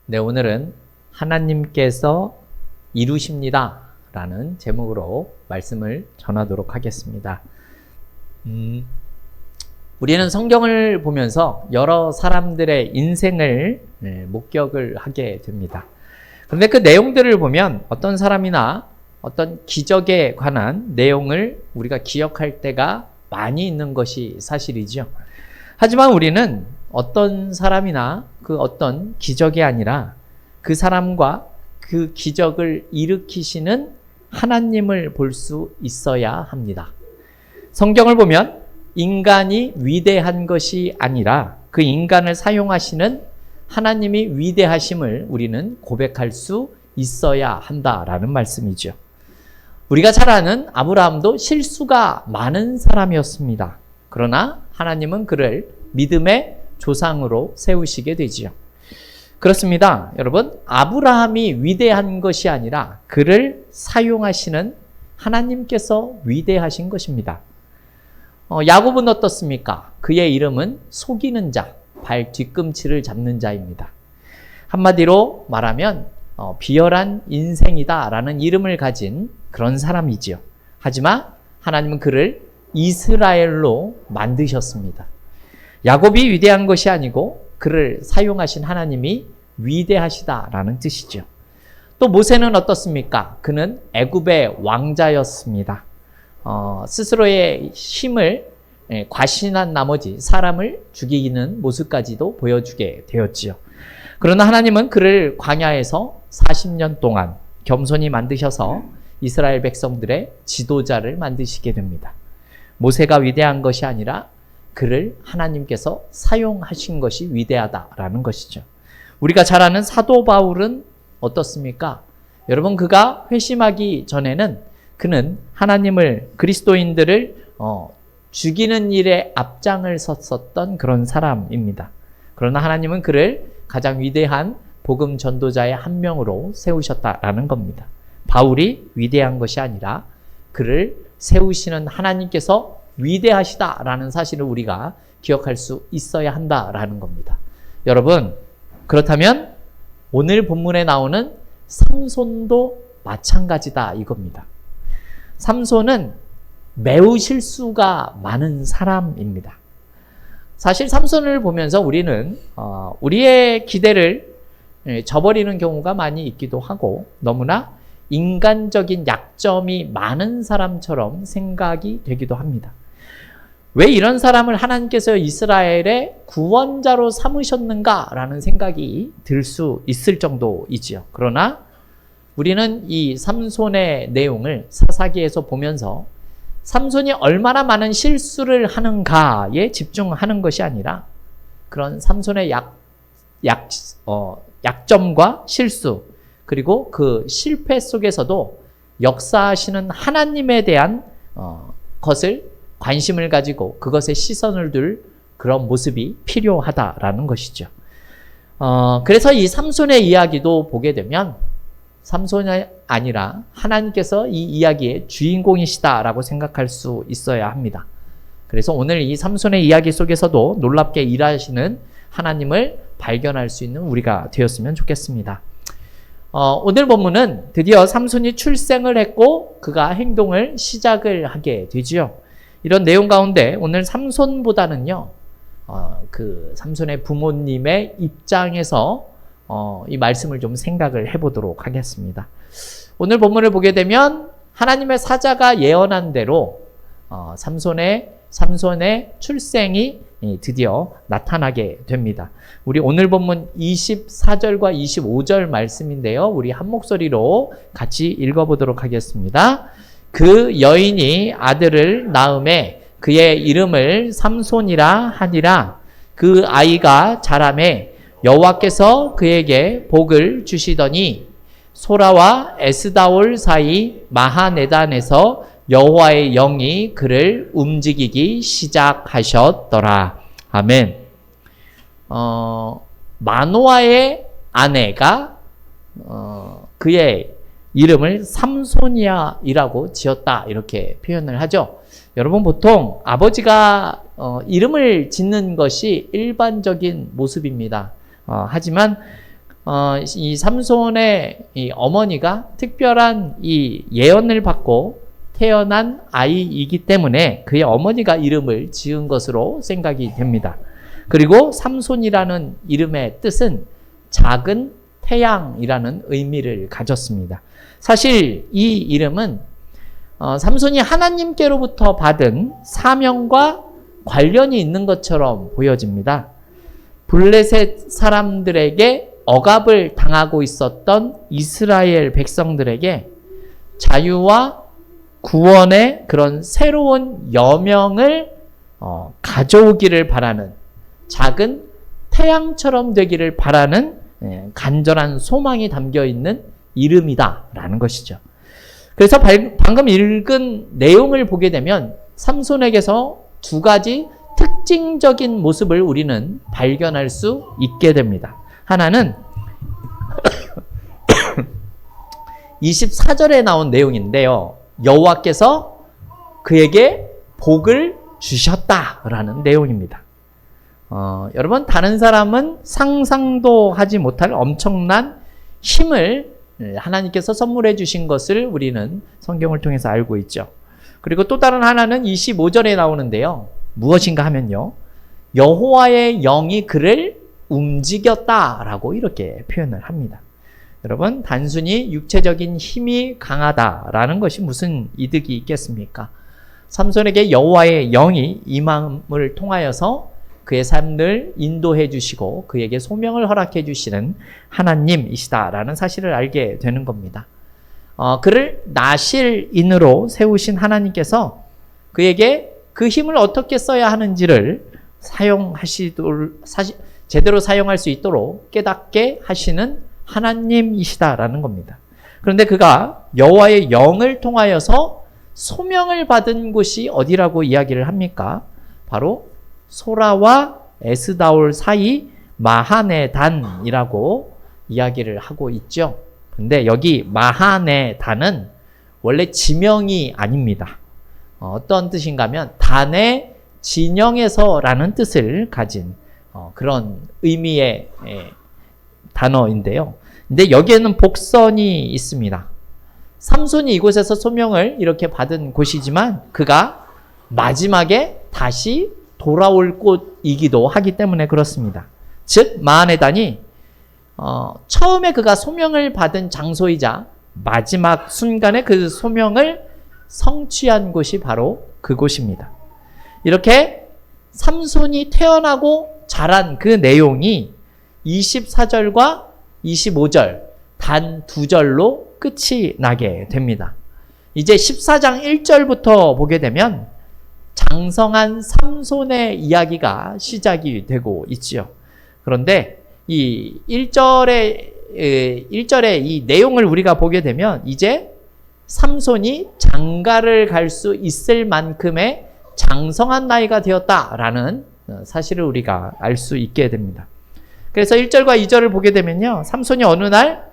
네, 오늘은 하나님께서 이루십니다 라는 제목으로 말씀을 전하도록 하겠습니다. 우리는 성경을 보면서 여러 사람들의 인생을 목격을 하게 됩니다. 그런데 그 내용들을 보면 어떤 사람이나 어떤 기적에 관한 내용을 우리가 기억할 때가 많이 있는 것이 사실이죠. 하지만 우리는 어떤 사람이나 그 어떤 기적이 아니라 그 사람과 그 기적을 일으키시는 하나님을 볼 수 있어야 합니다. 성경을 보면 인간이 위대한 것이 아니라 그 인간을 사용하시는 하나님이 위대하심을 우리는 고백할 수 있어야 한다라는 말씀이죠. 우리가 잘 아는 아브라함도 실수가 많은 사람이었습니다. 그러나 하나님은 그를 믿음의 조상으로 세우시게 되지요. 그렇습니다. 여러분, 아브라함이 위대한 것이 아니라 그를 사용하시는 하나님께서 위대하신 것입니다. 야곱은 어떻습니까? 그의 이름은 속이는 자, 발 뒤꿈치를 잡는 자입니다. 한마디로 말하면 비열한 인생이다라는 이름을 가진 그런 사람이지요. 하지만 하나님은 그를 이스라엘로 만드셨습니다. 야곱이 위대한 것이 아니고 그를 사용하신 하나님이 위대하시다라는 뜻이죠. 또 모세는 어떻습니까? 그는 애굽의 왕자였습니다. 스스로의 힘을 과신한 나머지 사람을 죽이는 모습까지도 보여주게 되었지요. 그러나 하나님은 그를 광야에서 40년 동안 겸손히 만드셔서 이스라엘 백성들의 지도자를 만드시게 됩니다. 모세가 위대한 것이 아니라 그를 하나님께서 사용하신 것이 위대하다라는 것이죠. 우리가 잘 아는 사도 바울은 어떻습니까? 여러분, 그가 회심하기 전에는 그는 하나님을, 그리스도인들을 죽이는 일에 앞장을 섰었던 그런 사람입니다. 그러나 하나님은 그를 가장 위대한 복음 전도자의 한 명으로 세우셨다라는 겁니다. 바울이 위대한 것이 아니라 그를 세우시는 하나님께서 위대하시다라는 사실을 우리가 기억할 수 있어야 한다라는 겁니다. 여러분, 그렇다면 오늘 본문에 나오는 삼손도 마찬가지다 이겁니다. 삼손은 매우 실수가 많은 사람입니다. 사실 삼손을 보면서 우리는 우리의 기대를 저버리는 경우가 많이 있기도 하고 너무나 인간적인 약점이 많은 사람처럼 생각이 되기도 합니다. 왜 이런 사람을 하나님께서 이스라엘의 구원자로 삼으셨는가라는 생각이 들 수 있을 정도이지요. 그러나 우리는 이 삼손의 내용을 사사기에서 보면서 삼손이 얼마나 많은 실수를 하는가에 집중하는 것이 아니라 그런 삼손의 약점과 실수, 그리고 그 실패 속에서도 역사하시는 하나님에 대한 것을 관심을 가지고 그것에 시선을 둘 그런 모습이 필요하다라는 것이죠. 그래서 이 삼손의 이야기도 보게 되면 삼손이 아니라 하나님께서 이 이야기의 주인공이시다라고 생각할 수 있어야 합니다. 그래서 오늘 이 삼손의 이야기 속에서도 놀랍게 일하시는 하나님을 발견할 수 있는 우리가 되었으면 좋겠습니다. 오늘 본문은 드디어 삼손이 출생을 했고 그가 행동을 시작을 하게 되지요. 이런 내용 가운데 오늘 삼손보다는요, 그 삼손의 부모님의 입장에서 이 말씀을 좀 생각을 해보도록 하겠습니다. 오늘 본문을 보게 되면 하나님의 사자가 예언한 대로 삼손의 출생이 드디어 나타나게 됩니다. 우리 오늘 본문 24절과 25절 말씀인데요. 우리 한 목소리로 같이 읽어보도록 하겠습니다. 그 여인이 아들을 낳음에 그의 이름을 삼손이라 하니라. 그 아이가 자라매 여호와께서 그에게 복을 주시더니 소라와 에스다올 사이 마하네단에서 여호와의 영이 그를 움직이기 시작하셨더라. 아멘. 마노아의 아내가 그의 이름을 삼손이라고 지었다 이렇게 표현을 하죠. 여러분, 보통 아버지가 이름을 짓는 것이 일반적인 모습입니다. 하지만 이 삼손의 이 어머니가 특별한 이 예언을 받고 태어난 아이이기 때문에 그의 어머니가 이름을 지은 것으로 생각이 됩니다. 그리고 삼손이라는 이름의 뜻은 작은 태양이라는 의미를 가졌습니다. 사실 이 이름은 삼손이 하나님께로부터 받은 사명과 관련이 있는 것처럼 보여집니다. 블레셋 사람들에게 억압을 당하고 있었던 이스라엘 백성들에게 자유와 구원의 그런 새로운 여명을 가져오기를 바라는, 작은 태양처럼 되기를 바라는 간절한 소망이 담겨 있는 이름이다라는 것이죠. 그래서 방금 읽은 내용을 보게 되면 삼손에게서 두 가지 특징적인 모습을 우리는 발견할 수 있게 됩니다. 하나는 24절에 나온 내용인데요. 여호와께서 그에게 복을 주셨다라는 내용입니다. 여러분, 다른 사람은 상상도 하지 못할 엄청난 힘을 하나님께서 선물해 주신 것을 우리는 성경을 통해서 알고 있죠. 그리고 또 다른 하나는 25절에 나오는데요. 무엇인가 하면요. 여호와의 영이 그를 움직였다라고 이렇게 표현을 합니다. 여러분, 단순히 육체적인 힘이 강하다라는 것이 무슨 이득이 있겠습니까? 삼손에게 여호와의 영이 임함을 통하여서 그의 삶을 인도해 주시고 그에게 소명을 허락해 주시는 하나님이시다라는 사실을 알게 되는 겁니다. 그를 나실인으로 세우신 하나님께서 그에게 그 힘을 어떻게 써야 하는지를 제대로 사용할 수 있도록 깨닫게 하시는 하나님이시다라는 겁니다. 그런데 그가 여호와의 영을 통하여서 소명을 받은 곳이 어디라고 이야기를 합니까? 바로 소라와 에스다올 사이 마하네단이라고 이야기를 하고 있죠. 근데 여기 마하네단은 원래 지명이 아닙니다. 어떤 뜻인가 하면 단의 진영에서라는 뜻을 가진 그런 의미의 단어인데요. 근데 여기에는 복선이 있습니다. 삼손이 이곳에서 소명을 이렇게 받은 곳이지만 그가 마지막에 다시 돌아올 곳이기도 하기 때문에 그렇습니다. 즉 마하네단이 처음에 그가 소명을 받은 장소이자 마지막 순간에 그 소명을 성취한 곳이 바로 그곳입니다. 이렇게 삼손이 태어나고 자란 그 내용이 24절과 25절 단 두 절로 끝이 나게 됩니다. 이제 14장 1절부터 보게 되면 장성한 삼손의 이야기가 시작이 되고 있지요. 그런데 이 1절의 이 내용을 우리가 보게 되면 이제 삼손이 장가를 갈 수 있을 만큼의 장성한 나이가 되었다라는 사실을 우리가 알 수 있게 됩니다. 그래서 1절과 2절을 보게 되면요. 삼손이 어느 날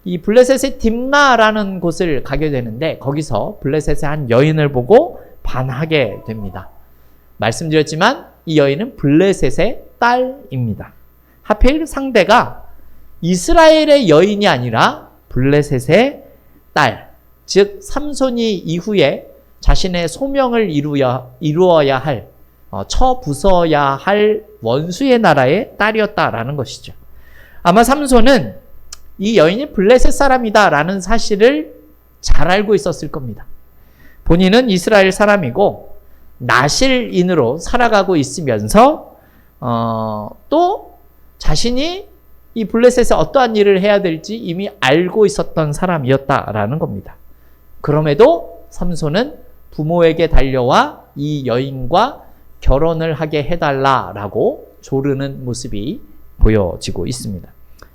이 블레셋의 딥나라는 곳을 가게 되는데 거기서 블레셋의 한 여인을 보고 반하게 됩니다. 말씀드렸지만 이 여인은 블레셋의 딸입니다. 하필 상대가 이스라엘의 여인이 아니라 블레셋의 딸, 즉 삼손이 이후에 자신의 소명을 이루어야 할, 처부숴야 할 원수의 나라의 딸이었다라는 것이죠. 아마 삼손은 이 여인이 블레셋 사람이다라는 사실을 잘 알고 있었을 겁니다. 본인은 이스라엘 사람이고 나실인으로 살아가고 있으면서 또 자신이 이 블레셋에 어떠한 일을 해야 될지 이미 알고 있었던 사람이었다라는 겁니다. 그럼에도 삼손은 부모에게 달려와 이 여인과 결혼을 하게 해달라라고 조르는 모습이 보여지고 있습니다.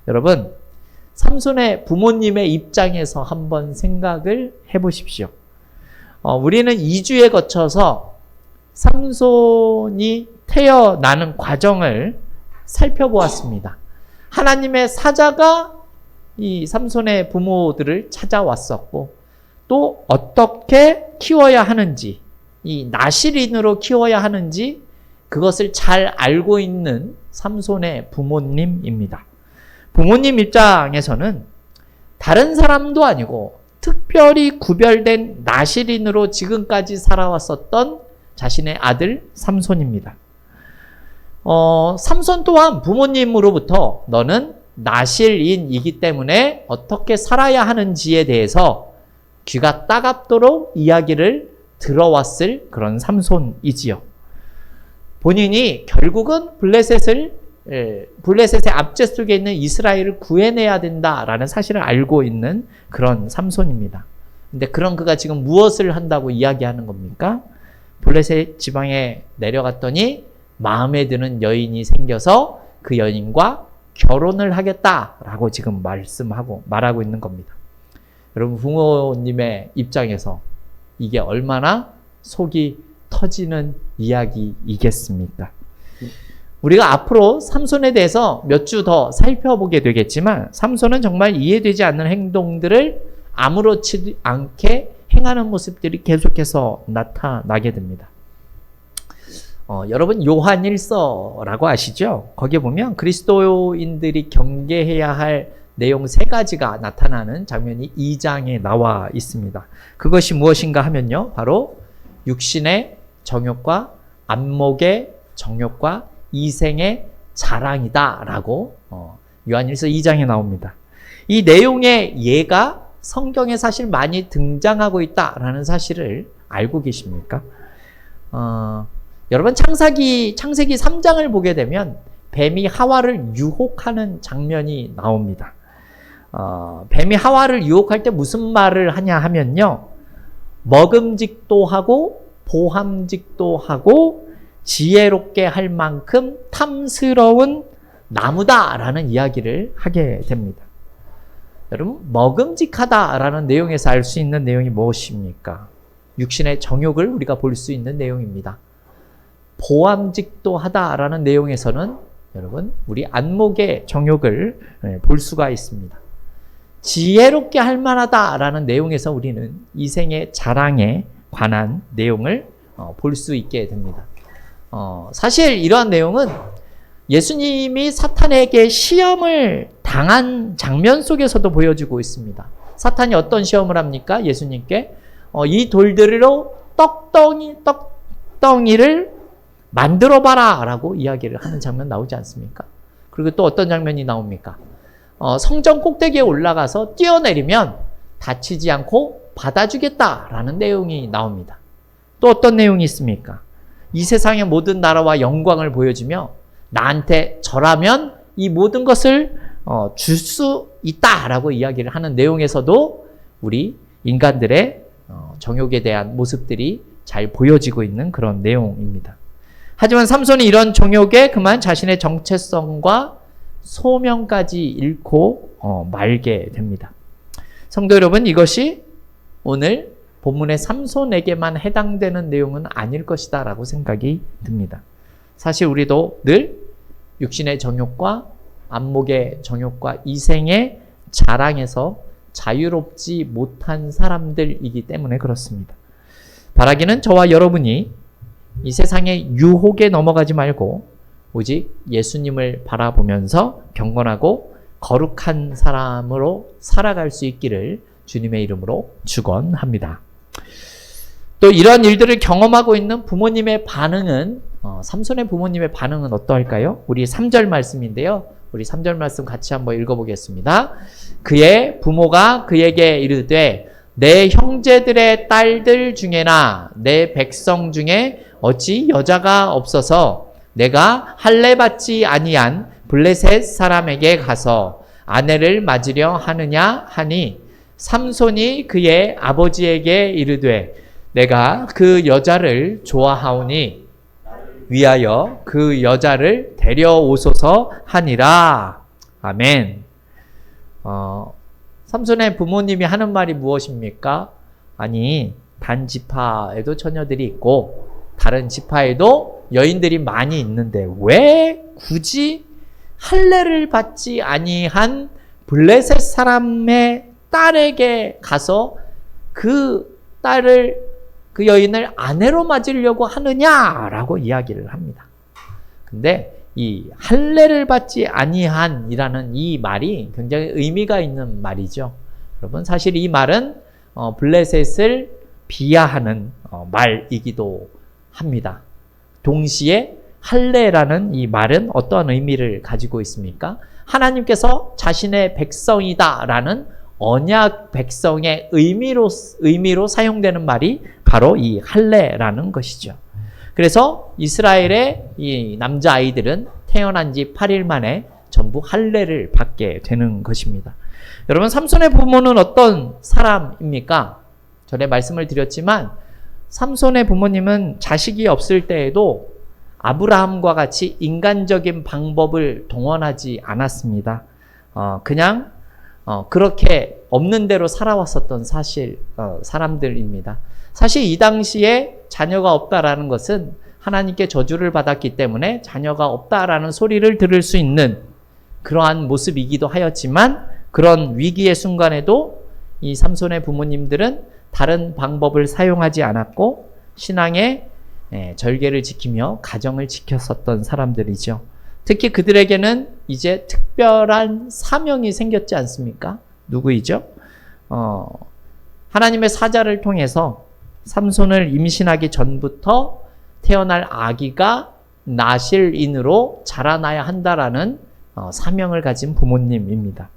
여러분, 삼손의 부모님의 입장에서 한번 생각을 해보십시오. 우리는 2주에 거쳐서 삼손이 태어나는 과정을 살펴보았습니다. 하나님의 사자가 이 삼손의 부모들을 찾아왔었고 또 어떻게 키워야 하는지, 이 나실인으로 키워야 하는지 그것을 잘 알고 있는 삼손의 부모님입니다. 부모님 입장에서는 다른 사람도 아니고 특별히 구별된 나실인으로 지금까지 살아왔었던 자신의 아들 삼손입니다. 삼손 또한 부모님으로부터 너는 나실인이기 때문에 어떻게 살아야 하는지에 대해서 귀가 따갑도록 이야기를 들어왔을 그런 삼손이지요. 본인이 결국은 블레셋의 압제 속에 있는 이스라엘을 구해내야 된다라는 사실을 알고 있는 그런 삼손입니다. 근데 그런 그가 지금 무엇을 한다고 이야기하는 겁니까? 블레셋 지방에 내려갔더니 마음에 드는 여인이 생겨서 그 여인과 결혼을 하겠다라고 지금 말하고 있는 겁니다. 여러분, 부모님의 입장에서 이게 얼마나 속이 터지는 이야기이겠습니까? 우리가 앞으로 삼손에 대해서 몇 주 더 살펴보게 되겠지만 삼손은 정말 이해되지 않는 행동들을 아무렇지 않게 행하는 모습들이 계속해서 나타나게 됩니다. 여러분, 요한일서라고 아시죠? 거기에 보면 그리스도인들이 경계해야 할 내용 3가지가 나타나는 장면이 2장에 나와 있습니다. 그것이 무엇인가 하면요, 바로 육신의 정욕과 안목의 정욕과 이생의 자랑이다라고 요한일서 2장에 나옵니다. 이 내용의 예가 성경에 사실 많이 등장하고 있다라는 사실을 알고 계십니까? 여러분, 창세기 3장을 보게 되면 뱀이 하와를 유혹하는 장면이 나옵니다. 뱀이 하와를 유혹할 때 무슨 말을 하냐 하면요, 먹음직도 하고 보함직도 하고 지혜롭게 할 만큼 탐스러운 나무다라는 이야기를 하게 됩니다. 여러분, 먹음직하다라는 내용에서 알 수 있는 내용이 무엇입니까? 육신의 정욕을 우리가 볼 수 있는 내용입니다. 보암직도 하다라는 내용에서는 여러분, 우리 안목의 정욕을 볼 수가 있습니다. 지혜롭게 할 만하다라는 내용에서 우리는 이생의 자랑에 관한 내용을 볼 수 있게 됩니다. 사실 이러한 내용은 예수님이 사탄에게 시험을 당한 장면 속에서도 보여지고 있습니다. 사탄이 어떤 시험을 합니까? 예수님께 이 돌들로 떡덩이를 만들어봐라 라고 이야기를 하는 장면 나오지 않습니까? 그리고 또 어떤 장면이 나옵니까? 성전 꼭대기에 올라가서 뛰어내리면 다치지 않고 받아주겠다라는 내용이 나옵니다. 또 어떤 내용이 있습니까? 이 세상의 모든 나라와 영광을 보여주며 나한테 절하면 이 모든 것을 줄 수 있다라고 이야기를 하는 내용에서도 우리 인간들의 정욕에 대한 모습들이 잘 보여지고 있는 그런 내용입니다. 하지만 삼손이 이런 정욕에 그만 자신의 정체성과 소명까지 잃고 말게 됩니다. 성도 여러분, 이것이 오늘 본문의 삼손에게만 해당되는 내용은 아닐 것이다 라고 생각이 듭니다. 사실 우리도 늘 육신의 정욕과 안목의 정욕과 이생의 자랑에서 자유롭지 못한 사람들이기 때문에 그렇습니다. 바라기는 저와 여러분이 이 세상의 유혹에 넘어가지 말고 오직 예수님을 바라보면서 경건하고 거룩한 사람으로 살아갈 수 있기를 주님의 이름으로 축원합니다. 또 이런 일들을 경험하고 있는 부모님의 반응은 삼손의 부모님의 반응은 어떠할까요? 우리 3절 말씀인데요. 우리 3절 말씀 같이 한번 읽어보겠습니다. 그의 부모가 그에게 이르되 내 형제들의 딸들 중에나 내 백성 중에 어찌 여자가 없어서 내가 할례 받지 아니한 블레셋 사람에게 가서 아내를 맞으려 하느냐 하니 삼손이 그의 아버지에게 이르되 내가 그 여자를 좋아하오니 위하여 그 여자를 데려오소서 하니라. 아멘. 삼손의 부모님이 하는 말이 무엇입니까? 아니, 단 지파에도 처녀들이 있고 다른 지파에도 여인들이 많이 있는데 왜 굳이 할례를 받지 아니한 블레셋 사람의 딸에게 가서 그 여인을 아내로 맞으려고 하느냐라고 이야기를 합니다. 근데 이 할례를 받지 아니한이라는 이 말이 굉장히 의미가 있는 말이죠. 여러분, 사실 이 말은 블레셋을 비하하는 말이기도 합니다. 동시에 할례라는 이 말은 어떠한 의미를 가지고 있습니까? 하나님께서 자신의 백성이다라는 언약 백성의 의미로 사용되는 말이 바로 이 할례라는 것이죠. 그래서 이스라엘의 이 남자아이들은 태어난 지 8일 만에 전부 할례를 받게 되는 것입니다. 여러분, 삼손의 부모는 어떤 사람입니까? 전에 말씀을 드렸지만 삼손의 부모님은 자식이 없을 때에도 아브라함과 같이 인간적인 방법을 동원하지 않았습니다. 그냥 그렇게 없는 대로 살아왔었던 사람들입니다. 사실 이 당시에 자녀가 없다라는 것은 하나님께 저주를 받았기 때문에 자녀가 없다라는 소리를 들을 수 있는 그러한 모습이기도 하였지만, 그런 위기의 순간에도 이 삼손의 부모님들은 다른 방법을 사용하지 않았고 신앙의 절개를 지키며 가정을 지켰었던 사람들이죠. 특히 그들에게는 이제 특별한 사명이 생겼지 않습니까? 누구이죠? 하나님의 사자를 통해서 삼손을 임신하기 전부터 태어날 아기가 나실인으로 자라나야 한다라는 사명을 가진 부모님입니다.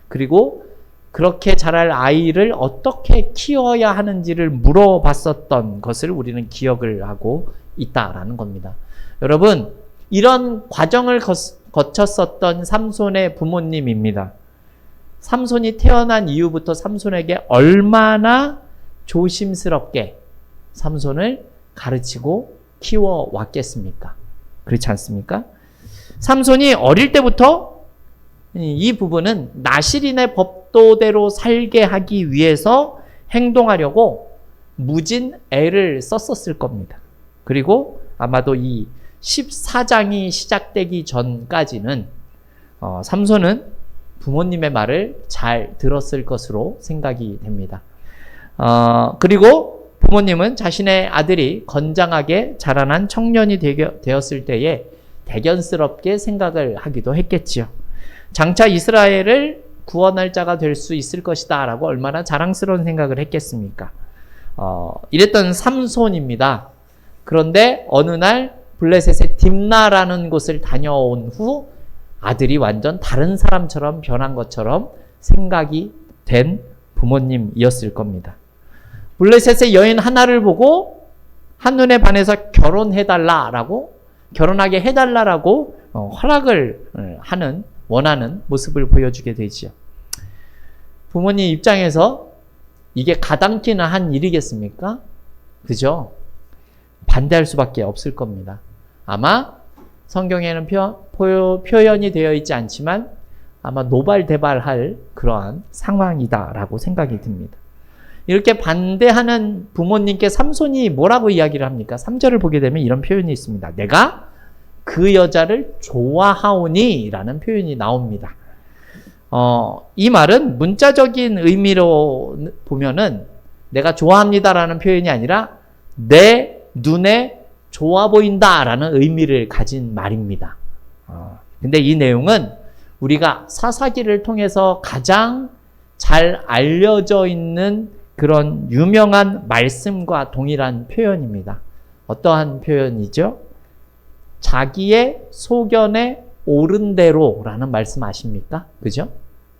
그리고 그렇게 자랄 아이를 어떻게 키워야 하는지를 물어봤었던 것을 우리는 기억을 하고 있다라는 겁니다. 여러분, 이런 과정을 거쳤었던 삼손의 부모님입니다. 삼손이 태어난 이후부터 삼손에게 얼마나 조심스럽게 삼손을 가르치고 키워왔겠습니까? 그렇지 않습니까? 삼손이 어릴 때부터 이 부분은 나실인의 법도대로 살게 하기 위해서 행동하려고 무진 애를 썼었을 겁니다. 그리고 아마도 이 14장이 시작되기 전까지는 삼손은 부모님의 말을 잘 들었을 것으로 생각이 됩니다. 그리고 부모님은 자신의 아들이 건장하게 자라난 청년이 되었을 때에 대견스럽게 생각을 하기도 했겠지요. 장차 이스라엘을 구원할 자가 될 수 있을 것이다 라고 얼마나 자랑스러운 생각을 했겠습니까? 이랬던 삼손입니다. 그런데 어느 날 블레셋의 딥나라는 곳을 다녀온 후 아들이 완전 다른 사람처럼 변한 것처럼 생각이 된 부모님이었을 겁니다. 블레셋의 여인 하나를 보고 한눈에 반해서 결혼하게 해달라라고 허락을 원하는 모습을 보여주게 되지요. 부모님 입장에서 이게 가당키나 한 일이겠습니까? 그죠? 반대할 수밖에 없을 겁니다. 아마 성경에는 표현이 되어 있지 않지만 아마 노발대발할 그러한 상황이다라고 생각이 듭니다. 이렇게 반대하는 부모님께 삼손이 뭐라고 이야기를 합니까? 3절을 보게 되면 이런 표현이 있습니다. 내가 그 여자를 좋아하오니 라는 표현이 나옵니다. 이 말은 문자적인 의미로 보면은 내가 좋아합니다라는 표현이 아니라 내 눈에 좋아 보인다라는 의미를 가진 말입니다. 근데 이 내용은 우리가 사사기를 통해서 가장 잘 알려져 있는 그런 유명한 말씀과 동일한 표현입니다. 어떠한 표현이죠? 자기의 소견에 옳은 대로라는 말씀 아십니까? 그죠?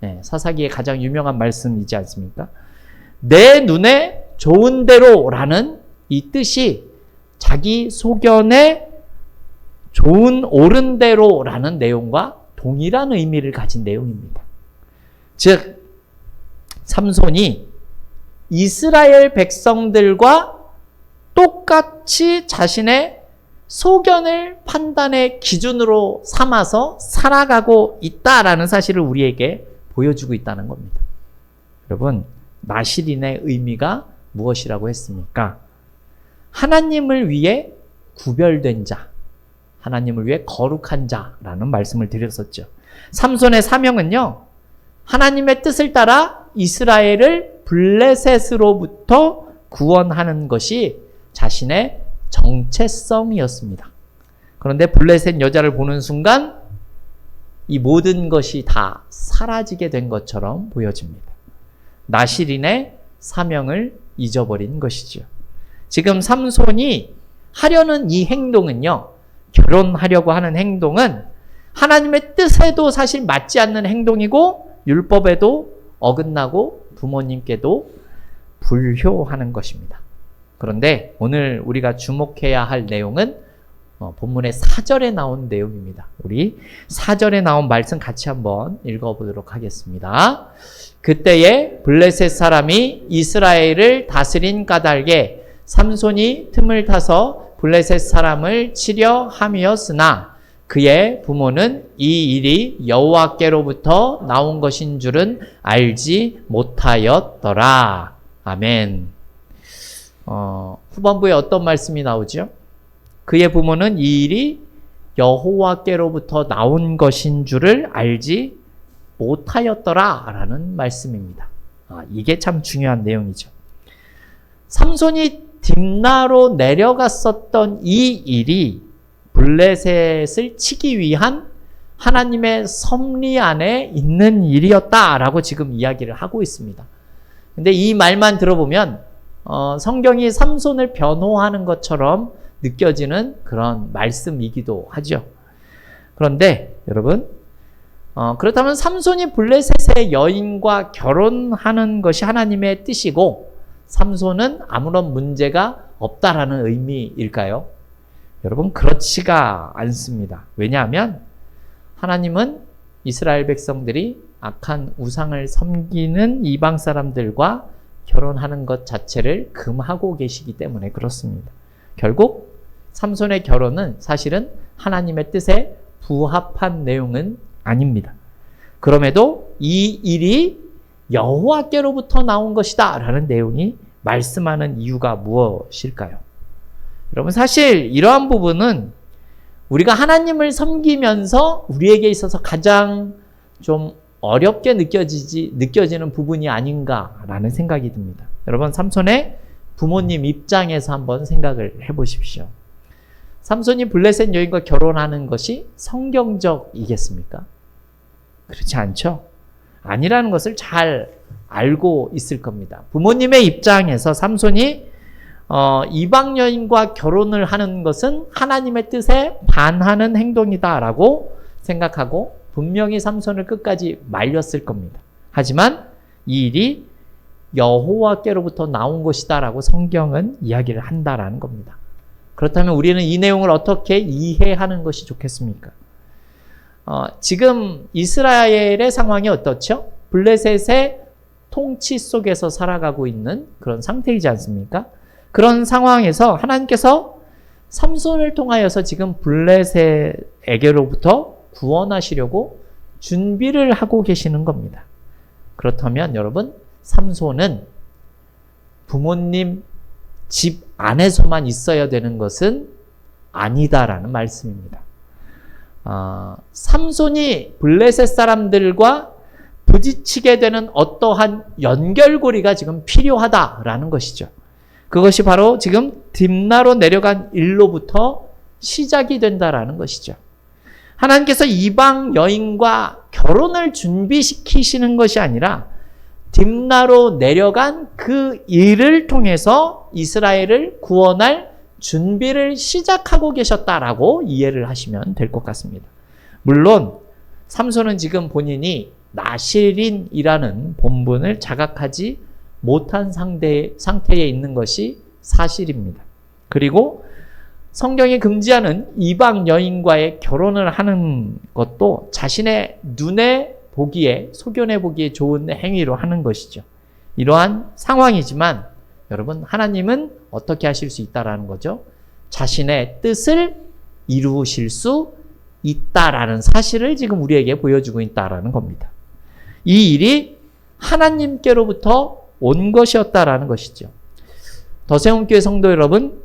네, 사사기의 가장 유명한 말씀이지 않습니까? 내 눈에 좋은 대로라는 이 뜻이 자기 소견에 좋은 옳은 대로라는 내용과 동일한 의미를 가진 내용입니다. 즉, 삼손이 이스라엘 백성들과 똑같이 자신의 소견을 판단의 기준으로 삼아서 살아가고 있다라는 사실을 우리에게 보여주고 있다는 겁니다. 여러분, 나실인의 의미가 무엇이라고 했습니까? 하나님을 위해 구별된 자, 하나님을 위해 거룩한 자라는 말씀을 드렸었죠. 삼손의 사명은요, 하나님의 뜻을 따라 이스라엘을 블레셋으로부터 구원하는 것이 자신의 정체성이었습니다. 그런데 블레셋 여자를 보는 순간 이 모든 것이 다 사라지게 된 것처럼 보여집니다. 나실인의 사명을 잊어버린 것이죠. 지금 삼손이 하려는 이 행동은요, 결혼하려고 하는 행동은 하나님의 뜻에도 사실 맞지 않는 행동이고 율법에도 어긋나고 부모님께도 불효하는 것입니다. 그런데 오늘 우리가 주목해야 할 내용은 본문의 4절에 나온 내용입니다. 우리 4절에 나온 말씀 같이 한번 읽어보도록 하겠습니다. 그때에 블레셋 사람이 이스라엘을 다스린 까닭에 삼손이 틈을 타서 블레셋 사람을 치려 함이었으나 그의 부모는 이 일이 여호와께로부터 나온 것인 줄은 알지 못하였더라. 아멘. 후반부에 어떤 말씀이 나오죠? 그의 부모는 이 일이 여호와께로부터 나온 것인 줄을 알지 못하였더라 라는 말씀입니다. 이게 참 중요한 내용이죠. 삼손이 딥나로 내려갔었던 이 일이 블레셋을 치기 위한 하나님의 섭리 안에 있는 일이었다라고 지금 이야기를 하고 있습니다. 근데 이 말만 들어보면 성경이 삼손을 변호하는 것처럼 느껴지는 그런 말씀이기도 하죠. 그런데 여러분, 그렇다면 삼손이 블레셋의 여인과 결혼하는 것이 하나님의 뜻이고 삼손은 아무런 문제가 없다라는 의미일까요? 여러분, 그렇지가 않습니다. 왜냐하면 하나님은 이스라엘 백성들이 악한 우상을 섬기는 이방 사람들과 결혼하는 것 자체를 금하고 계시기 때문에 그렇습니다. 결국 삼손의 결혼은 사실은 하나님의 뜻에 부합한 내용은 아닙니다. 그럼에도 이 일이 여호와께로부터 나온 것이다 라는 내용이 말씀하는 이유가 무엇일까요? 여러분, 사실 이러한 부분은 우리가 하나님을 섬기면서 우리에게 있어서 가장 좀 어렵게 느껴지는 부분이 아닌가라는 생각이 듭니다. 여러분, 삼손의 부모님 입장에서 한번 생각을 해보십시오. 삼손이 블레셋 여인과 결혼하는 것이 성경적이겠습니까? 그렇지 않죠? 아니라는 것을 잘 알고 있을 겁니다. 부모님의 입장에서 삼손이 이방 여인과 결혼을 하는 것은 하나님의 뜻에 반하는 행동이다라고 생각하고 분명히 삼손을 끝까지 말렸을 겁니다. 하지만 이 일이 여호와께로부터 나온 것이다라고 성경은 이야기를 한다라는 겁니다. 그렇다면 우리는 이 내용을 어떻게 이해하는 것이 좋겠습니까? 지금 이스라엘의 상황이 어떻죠? 블레셋의 통치 속에서 살아가고 있는 그런 상태이지 않습니까? 그런 상황에서 하나님께서 삼손을 통하여서 지금 블레셋에게로부터 구원하시려고 준비를 하고 계시는 겁니다. 그렇다면 여러분, 삼손은 부모님 집 안에서만 있어야 되는 것은 아니다라는 말씀입니다. 삼손이 블레셋 사람들과 부딪히게 되는 어떠한 연결고리가 지금 필요하다라는 것이죠. 그것이 바로 지금 딥나로 내려간 일로부터 시작이 된다라는 것이죠. 하나님께서 이방 여인과 결혼을 준비시키시는 것이 아니라 딥나로 내려간 그 일을 통해서 이스라엘을 구원할 준비를 시작하고 계셨다라고 이해를 하시면 될 것 같습니다. 물론 삼손은 지금 본인이 나실인이라는 본분을 자각하지 못한 상태에 있는 것이 사실입니다. 그리고 성경이 금지하는 이방 여인과의 결혼을 하는 것도 자신의 눈에 보기에, 소견에 보기에 좋은 행위로 하는 것이죠. 이러한 상황이지만 여러분, 하나님은 어떻게 하실 수 있다라는 거죠? 자신의 뜻을 이루실 수 있다라는 사실을 지금 우리에게 보여주고 있다라는 겁니다. 이 일이 하나님께로부터 온 것이었다라는 것이죠. 더세움교회 성도 여러분,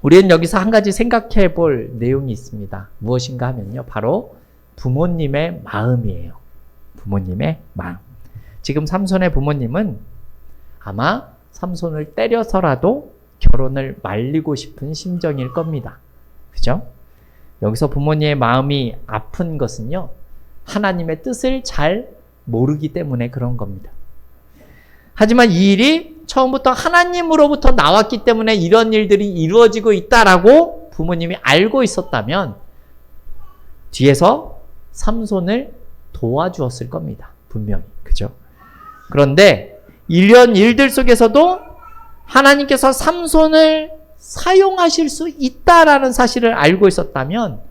우리는 여기서 한 가지 생각해 볼 내용이 있습니다. 무엇인가 하면요, 바로 부모님의 마음이에요. 부모님의 마음. 지금 삼손의 부모님은 아마 삼손을 때려서라도 결혼을 말리고 싶은 심정일 겁니다. 그죠? 여기서 부모님의 마음이 아픈 것은요, 하나님의 뜻을 잘 모르기 때문에 그런 겁니다. 하지만 이 일이 처음부터 하나님으로부터 나왔기 때문에 이런 일들이 이루어지고 있다라고 부모님이 알고 있었다면 뒤에서 삼손을 도와주었을 겁니다. 분명히. 그죠? 그런데 이런 일들 속에서도 하나님께서 삼손을 사용하실 수 있다라는 사실을 알고 있었다면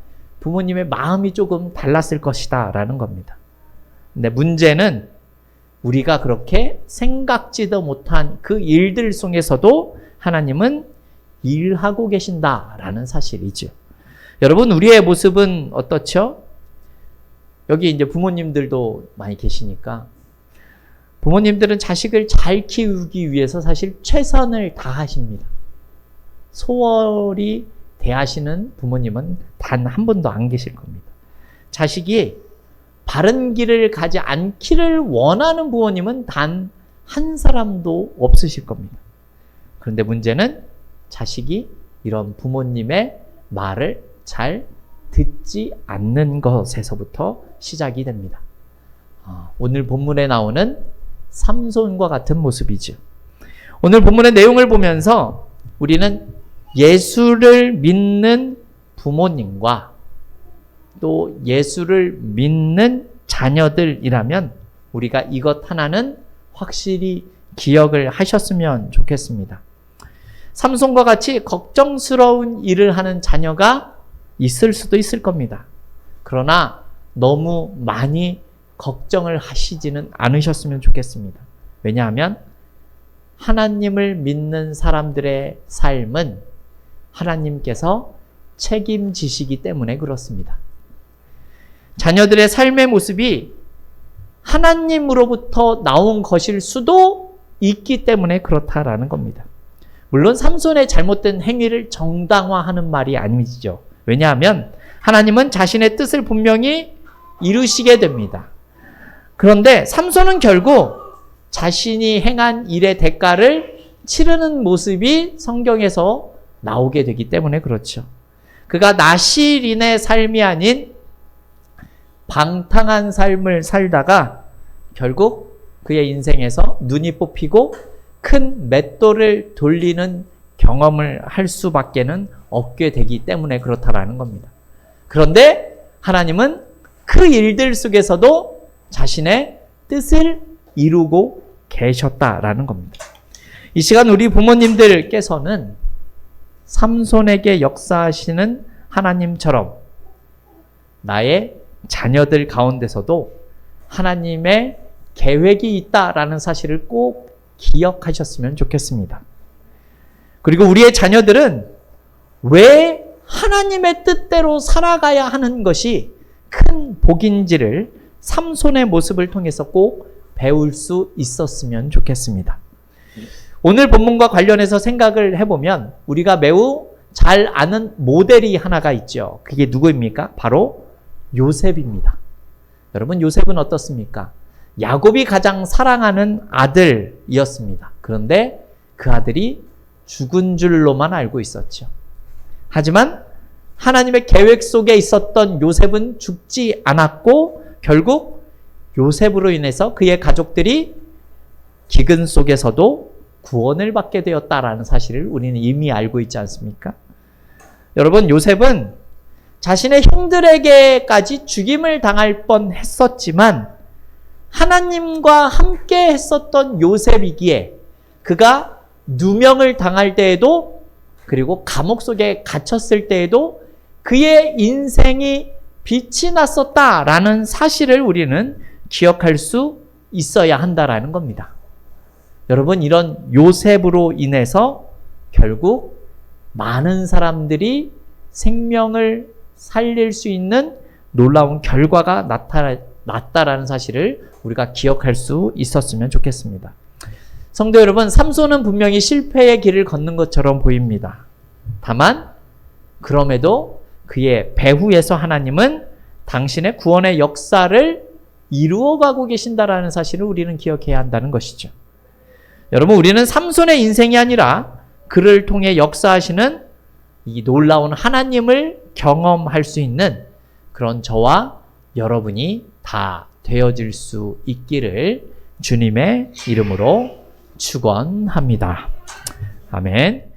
부모님의 마음이 조금 달랐을 것이다 라는 겁니다. 근데 문제는 우리가 그렇게 생각지도 못한 그 일들 속에서도 하나님은 일하고 계신다라는 사실이죠. 여러분, 우리의 모습은 어떻죠? 여기 이제 부모님들도 많이 계시니까 부모님들은 자식을 잘 키우기 위해서 사실 최선을 다하십니다. 소홀히 대하시는 부모님은 단 한 분도 안 계실 겁니다. 자식이 바른 길을 가지 않기를 원하는 부모님은 단 한 사람도 없으실 겁니다. 그런데 문제는 자식이 이런 부모님의 말을 잘 듣지 않는 것에서부터 시작이 됩니다. 오늘 본문에 나오는 삼손과 같은 모습이죠. 오늘 본문의 내용을 보면서 우리는 예수를 믿는 부모님과 또 예수를 믿는 자녀들이라면 우리가 이것 하나는 확실히 기억을 하셨으면 좋겠습니다. 삼손과 같이 걱정스러운 일을 하는 자녀가 있을 수도 있을 겁니다. 그러나 너무 많이 걱정을 하시지는 않으셨으면 좋겠습니다. 왜냐하면 하나님을 믿는 사람들의 삶은 하나님께서 책임지시기 때문에 그렇습니다. 자녀들의 삶의 모습이 하나님으로부터 나온 것일 수도 있기 때문에 그렇다라는 겁니다. 물론 삼손의 잘못된 행위를 정당화하는 말이 아니죠. 왜냐하면 하나님은 자신의 뜻을 분명히 이루시게 됩니다. 그런데 삼손은 결국 자신이 행한 일의 대가를 치르는 모습이 성경에서 나오게 되기 때문에 그렇죠. 그가 나실인의 삶이 아닌 방탕한 삶을 살다가 결국 그의 인생에서 눈이 뽑히고 큰 맷돌을 돌리는 경험을 할 수밖에는 없게 되기 때문에 그렇다라는 겁니다. 그런데 하나님은 그 일들 속에서도 자신의 뜻을 이루고 계셨다라는 겁니다. 이 시간 우리 부모님들께서는 삼손에게 역사하시는 하나님처럼 나의 자녀들 가운데서도 하나님의 계획이 있다라는 사실을 꼭 기억하셨으면 좋겠습니다. 그리고 우리의 자녀들은 왜 하나님의 뜻대로 살아가야 하는 것이 큰 복인지를 삼손의 모습을 통해서 꼭 배울 수 있었으면 좋겠습니다. 오늘 본문과 관련해서 생각을 해보면 우리가 매우 잘 아는 모델이 하나가 있죠. 그게 누구입니까? 바로 요셉입니다. 여러분, 요셉은 어떻습니까? 야곱이 가장 사랑하는 아들이었습니다. 그런데 그 아들이 죽은 줄로만 알고 있었죠. 하지만 하나님의 계획 속에 있었던 요셉은 죽지 않았고 결국 요셉으로 인해서 그의 가족들이 기근 속에서도 구원을 받게 되었다라는 사실을 우리는 이미 알고 있지 않습니까? 여러분, 요셉은 자신의 형들에게까지 죽임을 당할 뻔했었지만 하나님과 함께 했었던 요셉이기에 그가 누명을 당할 때에도 그리고 감옥 속에 갇혔을 때에도 그의 인생이 빛이 났었다라는 사실을 우리는 기억할 수 있어야 한다라는 겁니다. 여러분, 이런 요셉으로 인해서 결국 많은 사람들이 생명을 살릴 수 있는 놀라운 결과가 나타났다라는 사실을 우리가 기억할 수 있었으면 좋겠습니다. 성도 여러분, 삼손은 분명히 실패의 길을 걷는 것처럼 보입니다. 다만 그럼에도 그의 배후에서 하나님은 당신의 구원의 역사를 이루어가고 계신다라는 사실을 우리는 기억해야 한다는 것이죠. 여러분, 우리는 삼손의 인생이 아니라 그를 통해 역사하시는 이 놀라운 하나님을 경험할 수 있는 그런 저와 여러분이 다 되어질 수 있기를 주님의 이름으로 축원합니다. 아멘.